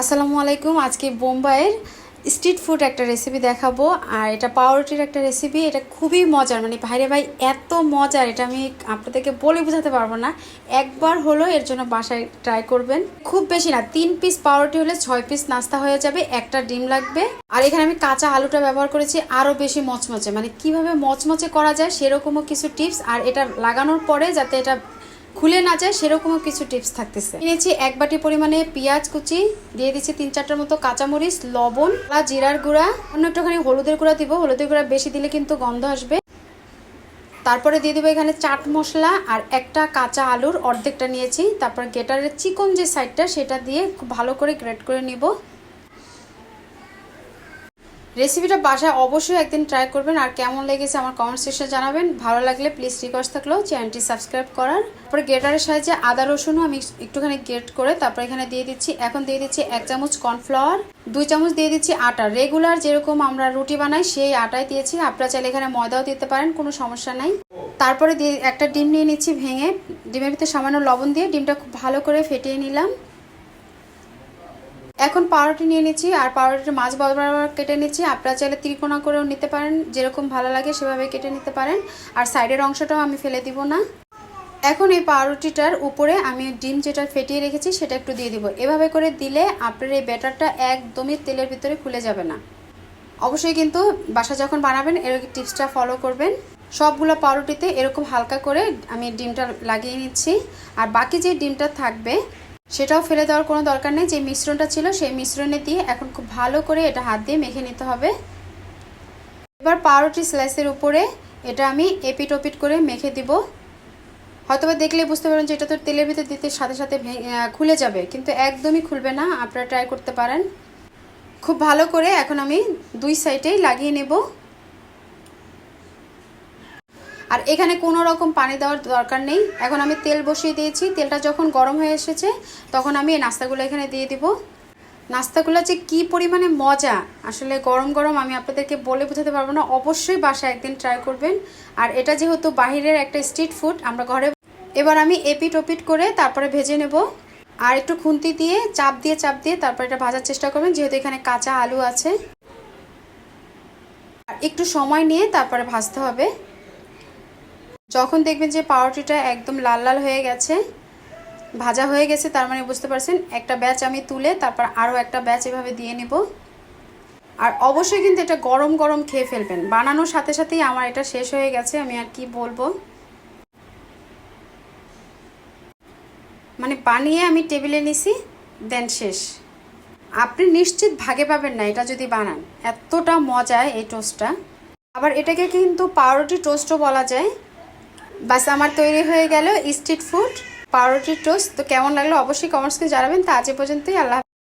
আসসালামু আলাইকুম। আজকে বোম্বাইয়ের স্ট্রিট ফুড একটা রেসিপি দেখাবো, আর এটা পাউরুটির একটা রেসিপি। এটা খুবই মজার, মানে ভাইরে ভাই এত মজার, এটা আমি আপনাদেরকে বলে বোঝাতে পারবো না। একবার হলো এর জন্য বাসায় ট্রাই করবেন। খুব বেশি না, 3 পিস পাউরুটি হলে 6 পিস নাস্তা হয়ে যাবে। একটা ডিম লাগবে, আর এখানে আমি কাঁচা আলুটা ব্যবহার করেছি আরও বেশি মচমচে, মানে কিভাবে মচমচে করা যায় সেরকমও কিছু টিপস, আর এটা লাগানোর পরে যাতে এটা খুলে না যায় সেরকমও কিছু টিপস থাকতেছে। নিয়েছি 1 বাটি পরিমাণে পেঁয়াজ কুচি, দিয়ে দিচ্ছি 3-4টার মতো কাঁচামরিচ, লবণ, জিরার গুঁড়া, অন্য একটুখানি হলুদের গুঁড়া দিব। হলুদের গুঁড়া বেশি দিলে কিন্তু গন্ধ আসবে। তারপরে দিয়ে দেবো এখানে চাট মশলা, আর একটা কাঁচা আলুর অর্ধেকটা নিয়েছি। তারপর গ্রেটারের চিকন যে সাইডটা সেটা দিয়ে খুব ভালো করে গ্রেট করে নিব। রেসিপিটা বাসায় অবশ্যই একদিন ট্রাই করবেন, আর কেমন লেগেছে আমার কমেন্ট সেকশনে জানাবেন। ভালো লাগলে প্লিজ রিকোয়েস্ট থাকলেও চ্যানেলটি সাবস্ক্রাইব করার। তারপরে গ্রেটারের সাহায্যে আদা রসুনও আমি একটুখানি গ্রেট করে তারপর এখানে দিয়ে দিচ্ছি। এখন দিয়ে দিচ্ছি 1 চামচ কর্নফ্লাওয়ার, 2 চামচ দিয়ে দিচ্ছি আটা। রেগুলার যেরকম আমরা রুটি বানাই সেই আটাই দিয়েছি, আপনারা চাইলে এখানে ময়দাও দিতে পারেন, কোনো সমস্যা নাই। তারপরে দিয়ে একটা ডিম নিয়ে নিচ্ছি ভেঙে, ডিমের ভিতরে সামান্য লবণ দিয়ে ডিমটা খুব ভালো করে ফেটিয়ে নিলাম। এখন পাউরুটি নিয়ে নিচ্ছি, আর পাউরুটির মাছ বরাবর কেটে নিচ্ছি। আপনারা চাইলে ত্রিকোণা করেও নিতে পারেন, যেরকম ভালো লাগে সেভাবে কেটে নিতে পারেন। আর সাইডের অংশটাও আমি ফেলে দিব না। এখন এই পাউরুটিটার উপরে আমি ডিম যেটা ফেটিয়ে রেখেছি সেটা একটু দিয়ে দিব। এভাবে করে দিলে আপনার এই ব্যাটারটা একদমই তেলের ভিতরে খুলে যাবে না। অবশ্যই কিন্তু বাসা যখন বানাবেন এর টিপসটা ফলো করবেন। সবগুলো পাউরুটিতে এরকম হালকা করে আমি ডিমটা লাগিয়ে নিচ্ছি, আর বাকি যে ডিমটা থাকবে সেটাও ফেলে দেওয়ার কোনো দরকার নেই। যে মিশ্রণটা ছিল সেই মিশ্রণে দিয়ে এখন খুব ভালো করে এটা হাত দিয়ে মেখে নিতে হবে। এবার পাউরুটি স্লাইসের উপরে এটা আমি এপিট ওপিট করে মেখে দিব। হয়তোবা দেখলে বুঝতে পারবেন যে এটা তো তেলের ভিতরে দিতে সাথে সাথে খুলে যাবে, কিন্তু একদমই খুলবে না। আপনারা ট্রাই করতে পারেন। খুব ভালো করে এখন আমি 2 সাইডেই লাগিয়ে নেব। আর এখানে কোনো রকম পানি দেওয়ার দরকার নেই। এখন আমি তেল বসিয়ে দিয়েছি, তেলটা যখন গরম হয়ে এসেছে তখন আমি এই নাস্তাগুলো এখানে দিয়ে দিব। নাস্তাগুলো যে কি পরিমাণে মজা, আসলে গরম গরম আমি আপনাদেরকে বলে বোঝাতে পারবো না। অবশ্যই বাসায় একদিন ট্রাই করবেন। আর এটা যেহেতু বাহিরের একটা স্ট্রিট ফুড, আমরা ঘরে এবার আমি এপিট ওপিট করে তারপরে ভেজে নেব। আর একটু খুন্তি দিয়ে চাপ দিয়ে তারপর এটা ভাজার চেষ্টা করবেন, যেহেতু এখানে কাঁচা আলু আছে। আর একটু সময় নিয়ে তারপরে ভাজতে হবে। যখন দেখবেন যে পাউরুটিটা একদম লাল লাল হয়ে গেছে, ভাজা হয়ে গেছে, তার মানে বুঝতে পারছেন একটা ব্যাচ আমি তুলে তারপর আরও একটা ব্যাচ এভাবে দিয়ে নেব। আর অবশ্যই কিন্তু এটা গরম গরম খেয়ে ফেলবেন। বানানোর সাথে সাথেই আমার এটা শেষ হয়ে গেছে, আমি আর কি বলবো। মানে বানিয়ে আমি টেবিলে নিছি, দেন শেষ। আপনি নিশ্চিত ভাগে পাবেন না এটা যদি বানান, এতটা মজায় এই টোস্টটা। আবার এটাকে কিন্তু পাউরুটি টোস্টও বলা যায়। বাস আমার তৈরি হয়ে গেল স্ট্রিট ফুড পাউরুটি টোস্ট। তো কেমন লাগলো অবশ্যই কমেন্টস করে জানাবেন। তা আজ পর্যন্তই। আল্লাহ।